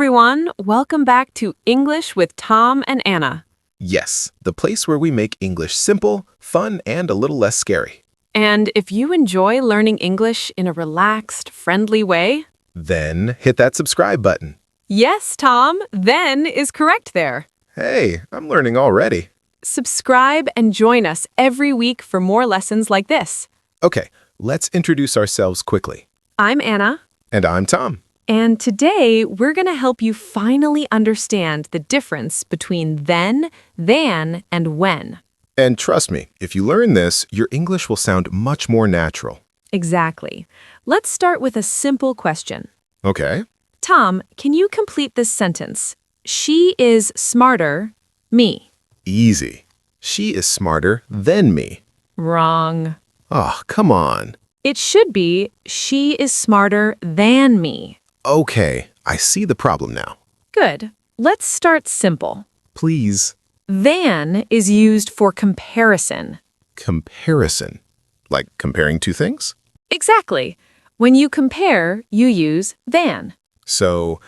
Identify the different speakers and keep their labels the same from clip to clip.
Speaker 1: everyone. Welcome back to English with Tom and Anna.
Speaker 2: Yes, the place where we make English simple, fun, and a little less scary.
Speaker 1: And if you enjoy learning English in a relaxed, friendly way,
Speaker 2: Then hit that subscribe button.
Speaker 1: yes, Tom, then is correct there.
Speaker 2: Hey, I'm learning already.
Speaker 1: Subscribe and join us every week for more lessons like this.
Speaker 2: Okay, let's introduce ourselves quickly.
Speaker 1: I'm Anna,
Speaker 2: And I'm Tom.
Speaker 1: and today we're going to help you finally understand the difference between then, than, and when.
Speaker 2: And trust me, if you learn this, your English will sound much more natural.
Speaker 1: Exactly. Let's start with a simple question.
Speaker 2: Okay.
Speaker 1: Tom, can you complete this sentence? She is smarter, me.
Speaker 2: Easy. She is smarter than me.
Speaker 1: Wrong.
Speaker 2: Oh, come on.
Speaker 1: It should be, she is smarter than me.
Speaker 2: Okay, I see the problem now.
Speaker 1: Good. Let's start simple.
Speaker 2: Please.
Speaker 1: Than is used for comparison.
Speaker 2: Comparison. Like comparing two things?
Speaker 1: Exactly. When you compare, you use than.
Speaker 2: So,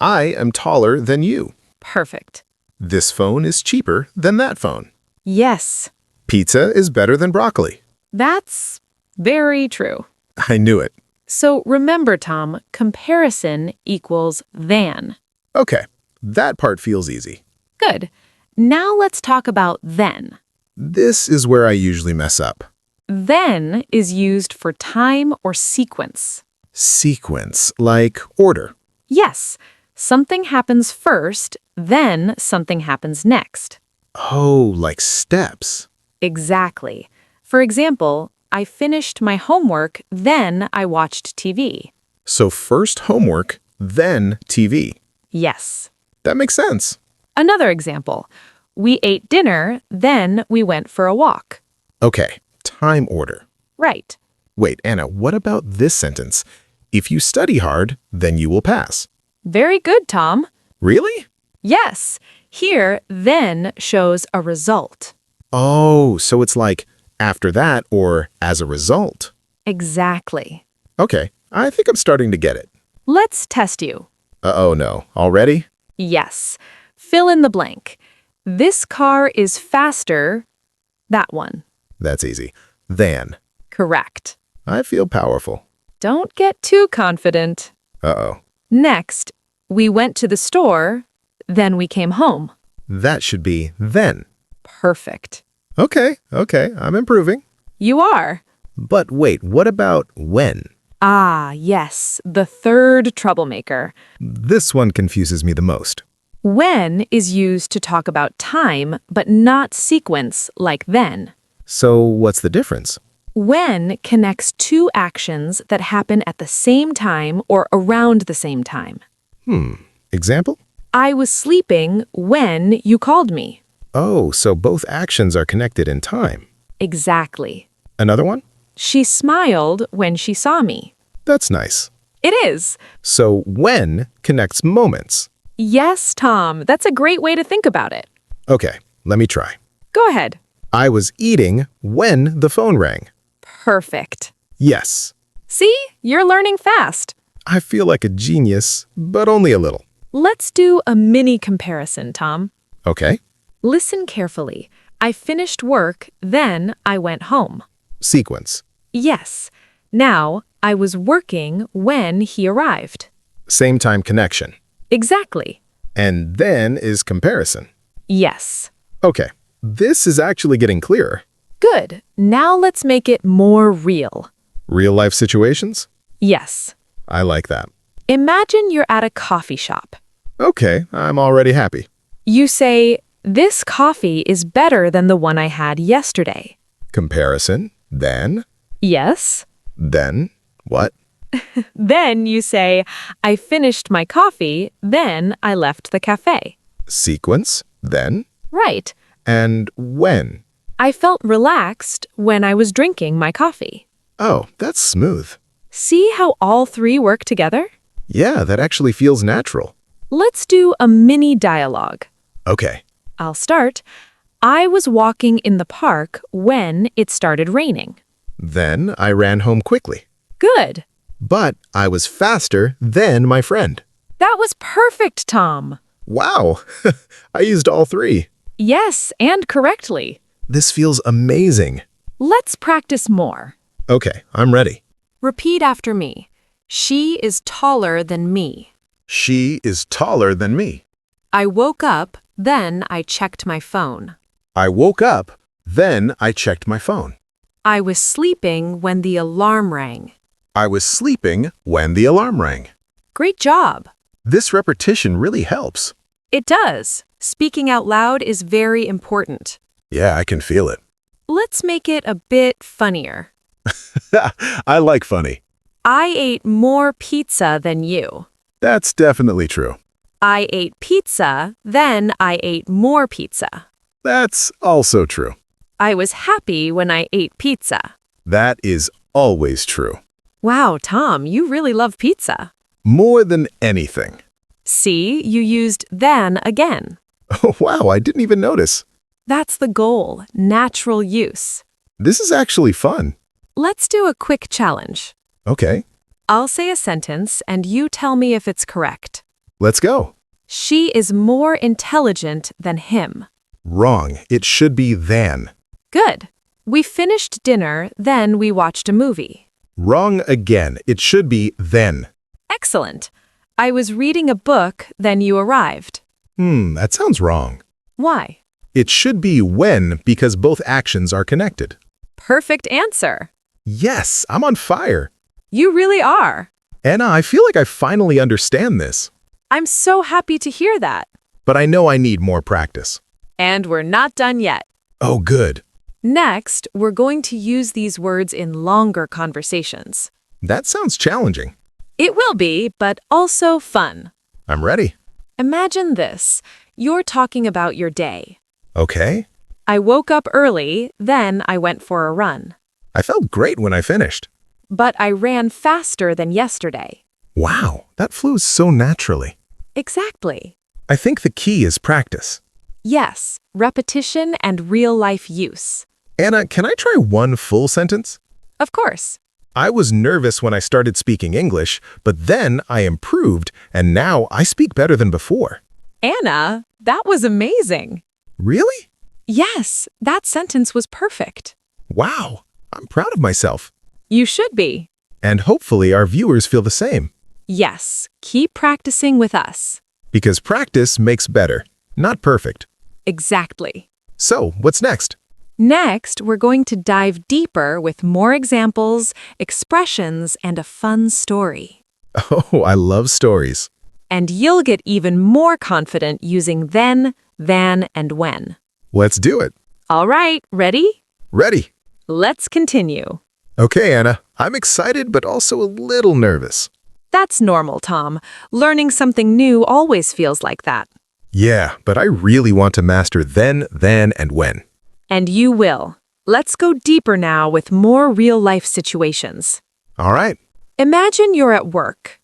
Speaker 2: I am taller than you.
Speaker 1: Perfect.
Speaker 2: This phone is cheaper than that phone.
Speaker 1: Yes,
Speaker 2: Pizza is better than broccoli.
Speaker 1: that's very true.
Speaker 2: I knew it.
Speaker 1: So remember, Tom, comparison equals than.
Speaker 2: Okay, that part feels easy.
Speaker 1: Good. Now let's talk about then.
Speaker 2: This is where I usually mess up.
Speaker 1: Then is used for time or sequence.
Speaker 2: Sequence, like order.
Speaker 1: Yes, something happens first, then something happens next.
Speaker 2: Oh, like steps.
Speaker 1: Exactly. For example, I finished my homework, then I watched TV.
Speaker 2: So first homework, then TV.
Speaker 1: Yes.
Speaker 2: That makes sense.
Speaker 1: Another example. We ate dinner, then we went for a walk.
Speaker 2: Okay, time order.
Speaker 1: Right.
Speaker 2: Wait, Anna, what about this sentence? If you study hard, then you will pass.
Speaker 1: Very good, Tom.
Speaker 2: Really?
Speaker 1: Yes. Here, then shows a result.
Speaker 2: Oh, so it's like after that or as a result.
Speaker 1: Exactly.
Speaker 2: Okay, I think I'm starting to get it.
Speaker 1: Let's test you.
Speaker 2: Uh-oh, no. Already?
Speaker 1: Yes. Fill in the blank. This car is faster. That one.
Speaker 2: That's easy. Than.
Speaker 1: Correct.
Speaker 2: I feel powerful.
Speaker 1: Don't get too confident.
Speaker 2: Uh-oh.
Speaker 1: Next, we went to the store, then we came home.
Speaker 2: That should be then.
Speaker 1: Perfect.
Speaker 2: Okay, I'm improving.
Speaker 1: You are.
Speaker 2: But wait, what about when?
Speaker 1: Ah, yes, the third troublemaker.
Speaker 2: This one confuses me the most.
Speaker 1: When is used to talk about time, but not sequence like then.
Speaker 2: So what's the difference?
Speaker 1: When connects two actions that happen at the same time or around the same time.
Speaker 2: Example?
Speaker 1: I was sleeping when you called me.
Speaker 2: Oh, so both actions are connected in time.
Speaker 1: Exactly.
Speaker 2: Another one?
Speaker 1: She smiled when she saw me.
Speaker 2: That's nice.
Speaker 1: It is.
Speaker 2: So when connects moments.
Speaker 1: Yes, Tom, that's a great way to think about it.
Speaker 2: Okay, let me try.
Speaker 1: Go ahead.
Speaker 2: I was eating when the phone rang.
Speaker 1: Perfect.
Speaker 2: Yes.
Speaker 1: See, you're learning fast.
Speaker 2: I feel like a genius, but only a little.
Speaker 1: Let's do a mini comparison, Tom.
Speaker 2: Okay.
Speaker 1: Listen carefully. I finished work, then I went home.
Speaker 2: Sequence.
Speaker 1: Yes. Now, I was working when he arrived.
Speaker 2: Same time connection.
Speaker 1: Exactly.
Speaker 2: And then is comparison.
Speaker 1: Yes.
Speaker 2: Okay, this is actually getting clearer.
Speaker 1: Good. Now let's make it more real.
Speaker 2: Real life situations?
Speaker 1: Yes.
Speaker 2: I like that.
Speaker 1: Imagine you're at a coffee shop.
Speaker 2: Okay, I'm already happy.
Speaker 1: You say, "This coffee is better than the one I had yesterday."
Speaker 2: Comparison, then,
Speaker 1: Yes.
Speaker 2: what?
Speaker 1: Then you say, "I finished my coffee, then I left the cafe."
Speaker 2: Sequence, then,
Speaker 1: Right.
Speaker 2: and when.
Speaker 1: I felt relaxed when I was drinking my coffee.
Speaker 2: Oh, that's smooth.
Speaker 1: See how all three work together?
Speaker 2: Yeah, that actually feels natural.
Speaker 1: Let's do a mini dialogue.
Speaker 2: Okay,
Speaker 1: I'll start. I was walking in the park when it started raining.
Speaker 2: then I ran home quickly.
Speaker 1: Good.
Speaker 2: But I was faster than my friend.
Speaker 1: That was perfect, Tom.
Speaker 2: Wow, I used all three.
Speaker 1: Yes, and correctly.
Speaker 2: This feels amazing.
Speaker 1: Let's practice more.
Speaker 2: Okay, I'm ready.
Speaker 1: Repeat after me. She is taller than me.
Speaker 2: She is taller than me.
Speaker 1: I woke up, then I checked my phone.
Speaker 2: I woke up, then I checked my phone.
Speaker 1: I was sleeping when the alarm rang.
Speaker 2: I was sleeping when the alarm rang.
Speaker 1: Great job.
Speaker 2: This repetition really helps.
Speaker 1: It does. Speaking out loud is very important.
Speaker 2: Yeah, I can feel it.
Speaker 1: Let's make it a bit funnier.
Speaker 2: I like funny.
Speaker 1: I ate more pizza than you.
Speaker 2: That's definitely true.
Speaker 1: I ate pizza, then I ate more pizza.
Speaker 2: That's also true.
Speaker 1: I was happy when I ate pizza.
Speaker 2: That is always true.
Speaker 1: Wow, Tom, you really love pizza.
Speaker 2: More than anything.
Speaker 1: See, you used then again.
Speaker 2: Oh, wow, I didn't even notice.
Speaker 1: That's the goal, natural use.
Speaker 2: This is actually fun.
Speaker 1: Let's do a quick challenge.
Speaker 2: Okay,
Speaker 1: I'll say a sentence and you tell me if it's correct.
Speaker 2: let's go.
Speaker 1: She is more intelligent than him.
Speaker 2: Wrong. It should be than.
Speaker 1: Good. We finished dinner, then we watched a movie.
Speaker 2: Wrong again. It should be then.
Speaker 1: Excellent. I was reading a book, then you arrived.
Speaker 2: That sounds wrong.
Speaker 1: Why?
Speaker 2: It should be when because both actions are connected.
Speaker 1: Perfect answer.
Speaker 2: Yes, I'm on fire.
Speaker 1: You really are.
Speaker 2: Anna, I feel like I finally understand this.
Speaker 1: I'm so happy to hear that.
Speaker 2: But I know I need more practice.
Speaker 1: And we're not done yet.
Speaker 2: Oh, good.
Speaker 1: Next, we're going to use these words in longer conversations.
Speaker 2: That sounds challenging.
Speaker 1: It will be, but also fun.
Speaker 2: I'm ready.
Speaker 1: Imagine this. You're talking about your day.
Speaker 2: Okay.
Speaker 1: I woke up early, then I went for a run.
Speaker 2: I felt great when I finished.
Speaker 1: But I ran faster than yesterday.
Speaker 2: Wow, that flows so naturally.
Speaker 1: Exactly.
Speaker 2: I think the key is practice.
Speaker 1: Yes, repetition and real-life use.
Speaker 2: Anna, can I try one full sentence?
Speaker 1: Of course.
Speaker 2: I was nervous when I started speaking English, but then I improved, and now I speak better than before.
Speaker 1: Anna, that was amazing.
Speaker 2: Really?
Speaker 1: Yes, that sentence was perfect.
Speaker 2: Wow, I'm proud of myself.
Speaker 1: You should be.
Speaker 2: And hopefully our viewers feel the same.
Speaker 1: Yes, keep practicing with us.
Speaker 2: Because practice makes better, not perfect.
Speaker 1: Exactly.
Speaker 2: So, what's next?
Speaker 1: Next, we're going to dive deeper with more examples, expressions, and a fun story.
Speaker 2: Oh, I love stories.
Speaker 1: And you'll get even more confident using then, than, and when.
Speaker 2: Let's do it.
Speaker 1: All right, ready?
Speaker 2: Ready.
Speaker 1: Let's continue.
Speaker 2: Okay, Anna. I'm excited, but also a little nervous.
Speaker 1: That's normal, Tom. Learning something new always feels like that.
Speaker 2: Yeah, but I really want to master then, and when.
Speaker 1: And you will. Let's go deeper now with more real-life situations.
Speaker 2: All right.
Speaker 1: Imagine you're at work.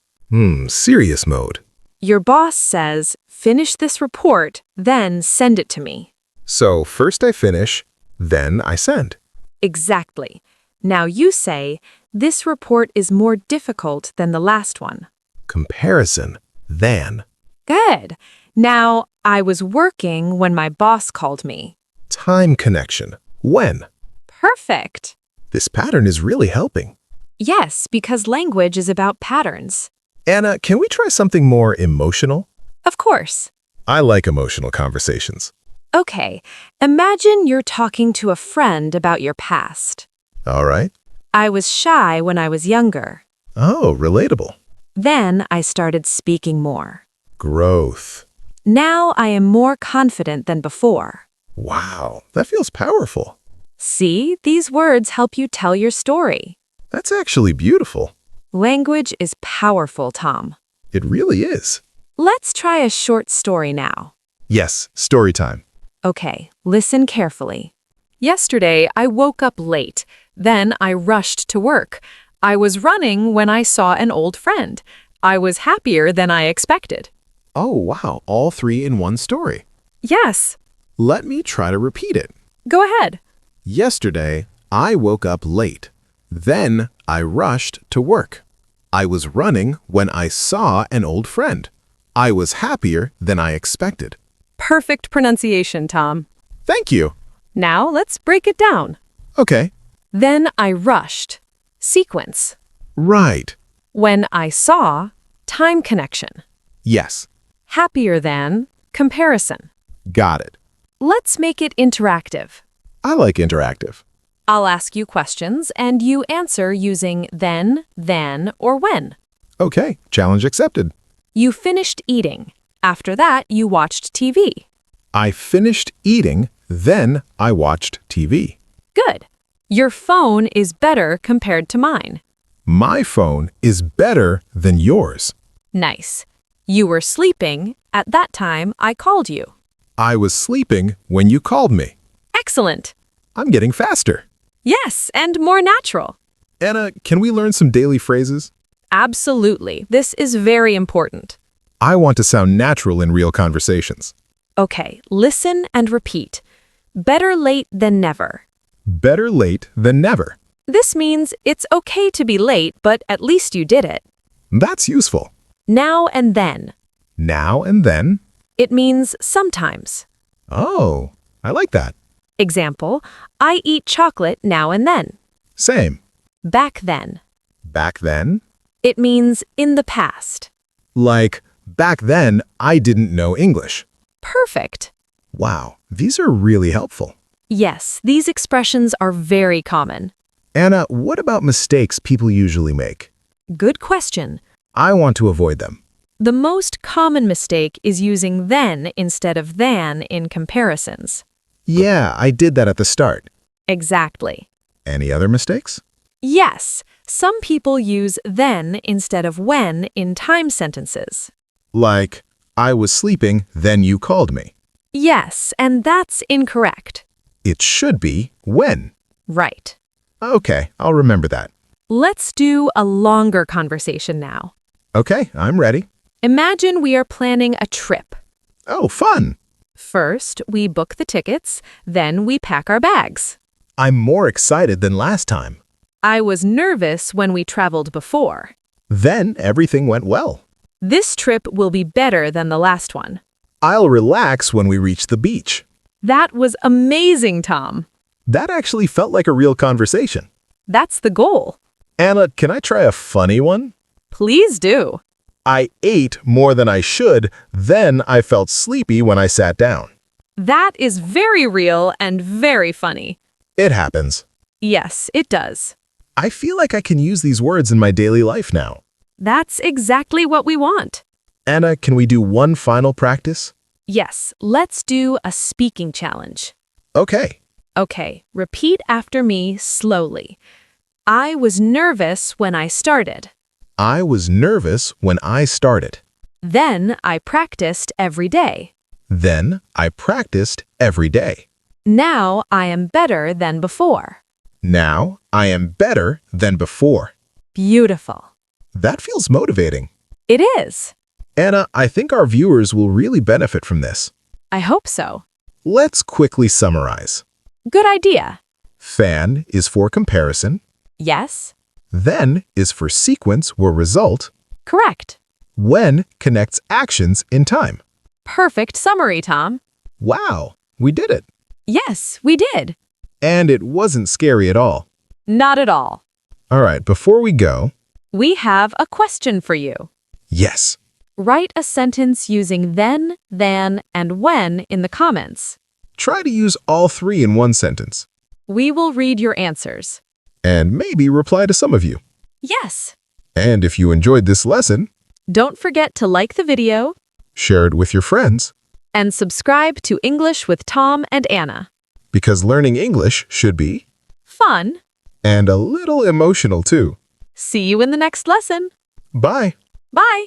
Speaker 2: Serious mode.
Speaker 1: Your boss says, finish this report, then send it to me.
Speaker 2: So first I finish, then I send.
Speaker 1: Exactly. Now you say, this report is more difficult than the last one.
Speaker 2: Comparison, than.
Speaker 1: Good. Now, I was working when my boss called me.
Speaker 2: Time connection, when.
Speaker 1: Perfect.
Speaker 2: This pattern is really helping.
Speaker 1: Yes, because language is about patterns.
Speaker 2: Anna, can we try something more emotional?
Speaker 1: Of course.
Speaker 2: I like emotional conversations.
Speaker 1: Okay, imagine you're talking to a friend about your past.
Speaker 2: All right.
Speaker 1: I was shy when I was younger.
Speaker 2: Oh, relatable.
Speaker 1: Then I started speaking more.
Speaker 2: Growth.
Speaker 1: Now I am more confident than before.
Speaker 2: Wow, that feels powerful.
Speaker 1: See, these words help you tell your story.
Speaker 2: That's actually beautiful.
Speaker 1: Language is powerful, Tom.
Speaker 2: It really is.
Speaker 1: Let's try a short story now.
Speaker 2: Yes, story time.
Speaker 1: Okay, listen carefully. Yesterday, I woke up late. Then I rushed to work. I was running when I saw an old friend. I was happier than I expected.
Speaker 2: Oh, wow, all three in one story.
Speaker 1: Yes,
Speaker 2: Let me try to repeat it.
Speaker 1: go ahead.
Speaker 2: Yesterday, I woke up late. Then I rushed to work. I was running when I saw an old friend. I was happier than I expected.
Speaker 1: Perfect pronunciation, Tom.
Speaker 2: Thank you.
Speaker 1: Now let's break it down.
Speaker 2: Okay.
Speaker 1: Then I rushed. Sequence.
Speaker 2: Right.
Speaker 1: When I saw, time connection.
Speaker 2: Yes.
Speaker 1: Happier than, comparison.
Speaker 2: Got it.
Speaker 1: Let's make it interactive.
Speaker 2: I like interactive.
Speaker 1: I'll ask you questions and you answer using then, or when.
Speaker 2: Okay. Challenge accepted.
Speaker 1: You finished eating. After that, you watched TV.
Speaker 2: I finished eating, then I watched TV.
Speaker 1: Good. Your phone is better compared to mine.
Speaker 2: My phone is better than yours.
Speaker 1: Nice. You were sleeping. At that time, I called you.
Speaker 2: I was sleeping when you called me.
Speaker 1: Excellent.
Speaker 2: I'm getting faster.
Speaker 1: Yes, and more natural.
Speaker 2: Anna, can we learn some daily phrases?
Speaker 1: Absolutely. This is very important.
Speaker 2: I want to sound natural in real conversations.
Speaker 1: Okay, listen and repeat. Better late than never.
Speaker 2: Better late than never.
Speaker 1: This means it's okay to be late, but at least you did it.
Speaker 2: That's useful.
Speaker 1: Now and then.
Speaker 2: Now and then.
Speaker 1: It means sometimes.
Speaker 2: Oh, I like that.
Speaker 1: Example, I eat chocolate now and then.
Speaker 2: Same.
Speaker 1: Back then.
Speaker 2: Back then.
Speaker 1: It means in the past.
Speaker 2: Like, back then, I didn't know English.
Speaker 1: Perfect.
Speaker 2: Wow, these are really helpful.
Speaker 1: Yes, these expressions are very common.
Speaker 2: Anna, what about mistakes people usually make?
Speaker 1: Good question.
Speaker 2: I want to avoid them.
Speaker 1: The most common mistake is using then instead of than in comparisons.
Speaker 2: Yeah, I did that at the start.
Speaker 1: Exactly.
Speaker 2: Any other mistakes?
Speaker 1: Yes, some people use then instead of when in time sentences.
Speaker 2: Like, I was sleeping, then you called me.
Speaker 1: Yes, and that's incorrect.
Speaker 2: It should be when.
Speaker 1: Right.
Speaker 2: Okay, I'll remember that.
Speaker 1: Let's do a longer conversation now.
Speaker 2: Okay, I'm ready.
Speaker 1: Imagine we are planning a trip.
Speaker 2: Oh, fun.
Speaker 1: First, we book the tickets, then we pack our bags.
Speaker 2: I'm more excited than last time.
Speaker 1: I was nervous when we traveled before.
Speaker 2: Then everything went well.
Speaker 1: This trip will be better than the last one.
Speaker 2: I'll relax when we reach the beach.
Speaker 1: That was amazing, Tom.
Speaker 2: That actually felt like a real conversation.
Speaker 1: That's the goal.
Speaker 2: Anna, can I try a funny one?
Speaker 1: Please do.
Speaker 2: I ate more than I should, then I felt sleepy when I sat down.
Speaker 1: That is very real and very funny.
Speaker 2: It happens.
Speaker 1: Yes, it does.
Speaker 2: I feel like I can use these words in my daily life now.
Speaker 1: That's exactly what we want.
Speaker 2: Anna, can we do one final practice?
Speaker 1: Yes, let's do a speaking challenge.
Speaker 2: Okay.
Speaker 1: Okay, repeat after me slowly. I was nervous when I started.
Speaker 2: I was nervous when I started.
Speaker 1: Then I practiced every day.
Speaker 2: Then I practiced every day.
Speaker 1: Now I am better than before.
Speaker 2: Now I am better than before.
Speaker 1: Beautiful.
Speaker 2: That feels motivating.
Speaker 1: It is.
Speaker 2: Anna, I think our viewers will really benefit from this.
Speaker 1: I hope so.
Speaker 2: Let's quickly summarize.
Speaker 1: Good idea.
Speaker 2: Fan is for comparison.
Speaker 1: Yes?
Speaker 2: Then is for sequence or result.
Speaker 1: Correct.
Speaker 2: When connects actions in time.
Speaker 1: Perfect summary, Tom.
Speaker 2: Wow, we did it.
Speaker 1: Yes, we did.
Speaker 2: And it wasn't scary at all.
Speaker 1: Not at all.
Speaker 2: All right, before we go,
Speaker 1: We have a question for you.
Speaker 2: yes,
Speaker 1: Write a sentence using then, than, and when in the comments.
Speaker 2: try to use all three in one sentence.
Speaker 1: We will read your answers.
Speaker 2: And maybe reply to some of you.
Speaker 1: Yes.
Speaker 2: And if you enjoyed this lesson,
Speaker 1: Don't forget to like the video
Speaker 2: share it with your friends.
Speaker 1: and subscribe to English with Tom and Anna.
Speaker 2: Because learning English should be,
Speaker 1: Fun.
Speaker 2: and a little emotional too.
Speaker 1: See you in the next lesson.
Speaker 2: Bye.
Speaker 1: Bye.